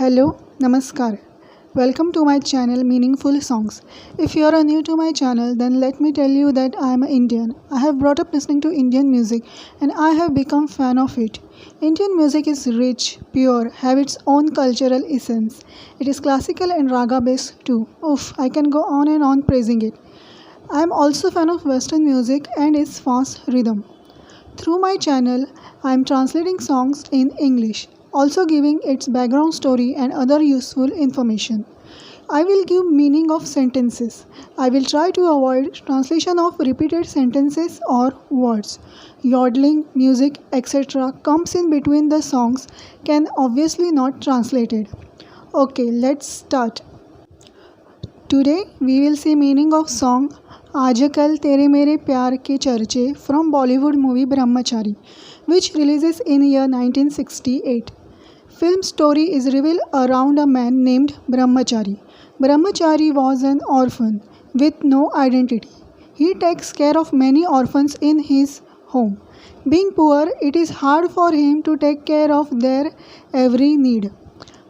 Hello, Namaskar. Welcome to my channel Meaningful Songs. If you are new to my channel, then let me tell you that I am Indian. I have brought up listening to Indian music and I have become fan of it. Indian music is rich, pure, have its own cultural essence. It is classical and raga based too. Oof, I can go on and on praising it. I am also fan of Western music and its fast rhythm. Through my channel, I am translating songs in English, also giving its background story and other useful information. I will give meaning of sentences. I will try to avoid translation of repeated sentences or words. Yodeling, music, etc. comes in between the songs can obviously not translated. Okay, let's start. Today we will see meaning of song आजकल तेरे मेरे प्यार के चर्चे from Bollywood movie Brahmachari, which releases in year 1968. Film story is revealed around a man named Brahmachari. Brahmachari was an orphan with no identity. He takes care of many orphans in his home. Being poor, it is hard for him to take care of their every need.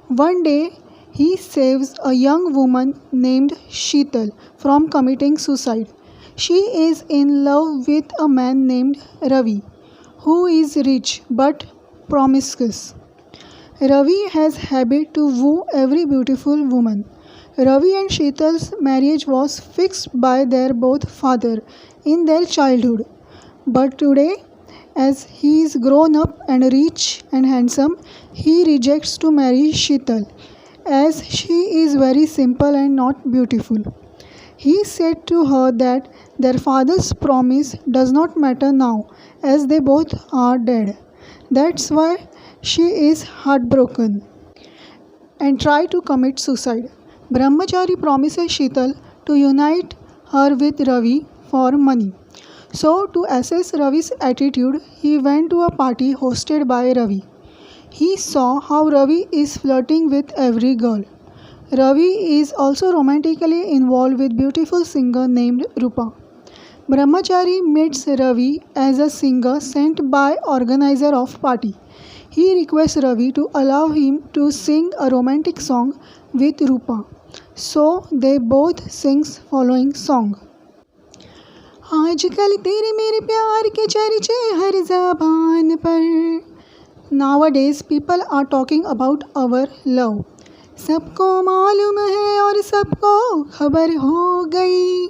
One day, he saves a young woman named Sheetal from committing suicide. She is in love with a man named Ravi, who is rich but promiscuous. Ravi has habit to woo every beautiful woman. Ravi and Sheetal's marriage was fixed by their both father in their childhood. But today, as he is grown up and rich and handsome, he rejects to marry Sheetal as she is very simple and not beautiful. He said to her that their father's promise does not matter now as they both are dead. That's why she is heartbroken and try to commit suicide. Brahmachari promises Sheetal to unite her with Ravi for money. So to assess Ravi's attitude, he went to a party hosted by Ravi. He saw how Ravi is flirting with every girl. Ravi is also romantically involved with beautiful singer named Rupa. Brahmachari meets Ravi as a singer sent by organizer of party. He requests Ravi to allow him to sing a romantic song with Rupa. So they both sings following song. आजकल तेरे मेरे प्यार के चर्चे हर ज़बान पर. Nowadays people are talking about our love. सबको मालूम है और सबको खबर हो गई.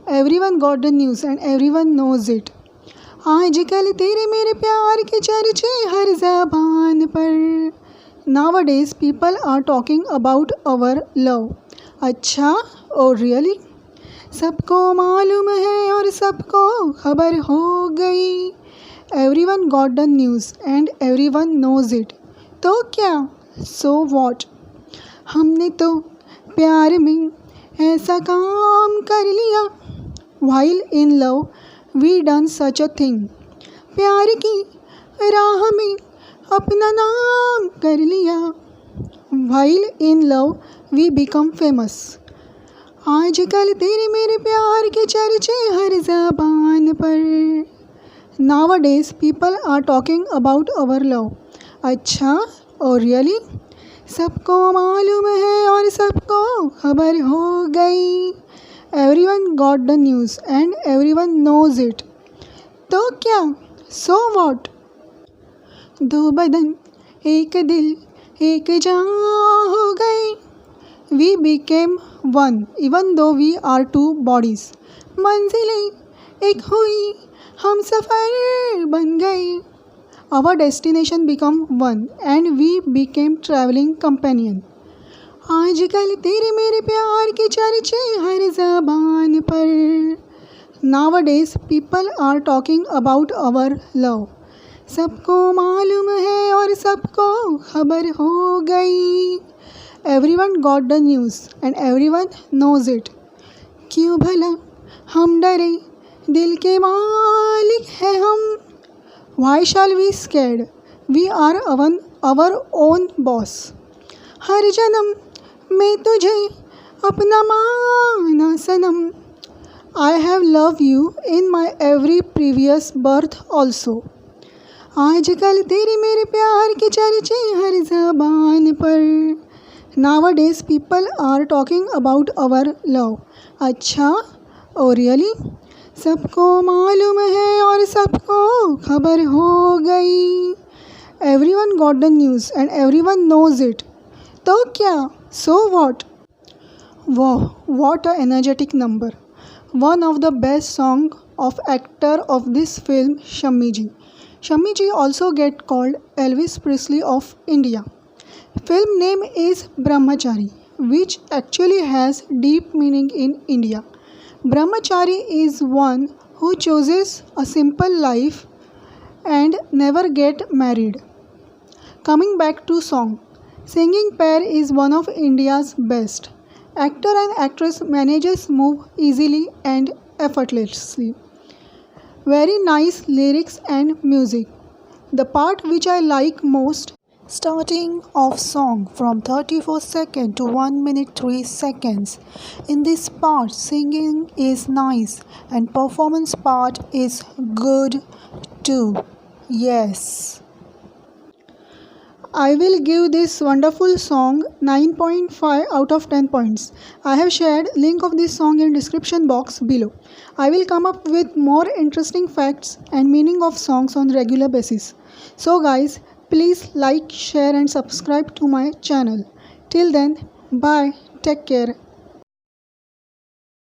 Everyone got the news and everyone knows it. आजकल तेरे मेरे प्यार के चर्चे हर ज़बान पर. Nowadays people are talking about our love. अच्छा, oh really? सबको मालूम है और सबको खबर हो गई. Everyone got the news and everyone knows it. तो क्या? So what? हमने तो प्यार में ऐसा काम कर लिया. While in love, we done such a thing. प्यार की राह में अपना नाम कर लिया. While in love, we become famous. आजकल तेरे मेरे प्यार के चर्चे हर ज़बान पर. Nowadays people are talking about our love. अच्छा, oh really? सबको मालूम है और सबको खबर हो गई. Everyone got the news and everyone knows it. तो क्या? So what? दो बदन एक दिल एक जान हो गए. We became one even though we are two bodies. मंजिलें एक हुई हम सफ़र बन गए. Our destination become one and we became traveling companion. आजकल तेरे मेरे प्यार के चर्चे हर ज़बान पर. Nowadays people are talking about our love. सबको मालूम है और सबको खबर हो गई. Everyone got the news and everyone knows it. क्यों भला हम डरे, दिल के मालिक हैं हम. Why shall we scared? We are our own boss. हर जन्म में तुझे अपना माना सनम. I have loved you in my every previous birth also. आजकल तेरे मेरे प्यार के चर्चे हर ज़बान पर. Nowadays, people are talking about our love. अच्छा, oh really? सबको मालूम है और सबको खबर हो गई. Everyone got the news and everyone knows it. तो क्या? So what? Wow, what a energetic number. One of the best song of actor of this film, Shammi Ji. Shammi Ji also get called Elvis Presley of India. Film name is Brahmachari, which actually has deep meaning in India. Brahmachari is one who chooses a simple life and never get married. Coming back to song, singing pair is one of India's best. Actor and actress manages move easily and effortlessly. Very nice lyrics and music. The part which I like most, starting of song from 34 seconds to 1 minute 3 seconds. In this part singing is nice and performance part is good too. Yes. I will give this wonderful song 9.5 out of 10 points. I have shared link of this song in description box below. I will come up with more interesting facts and meaning of songs on regular basis. So guys, please like, share and subscribe to my channel. Till then, bye. Take care.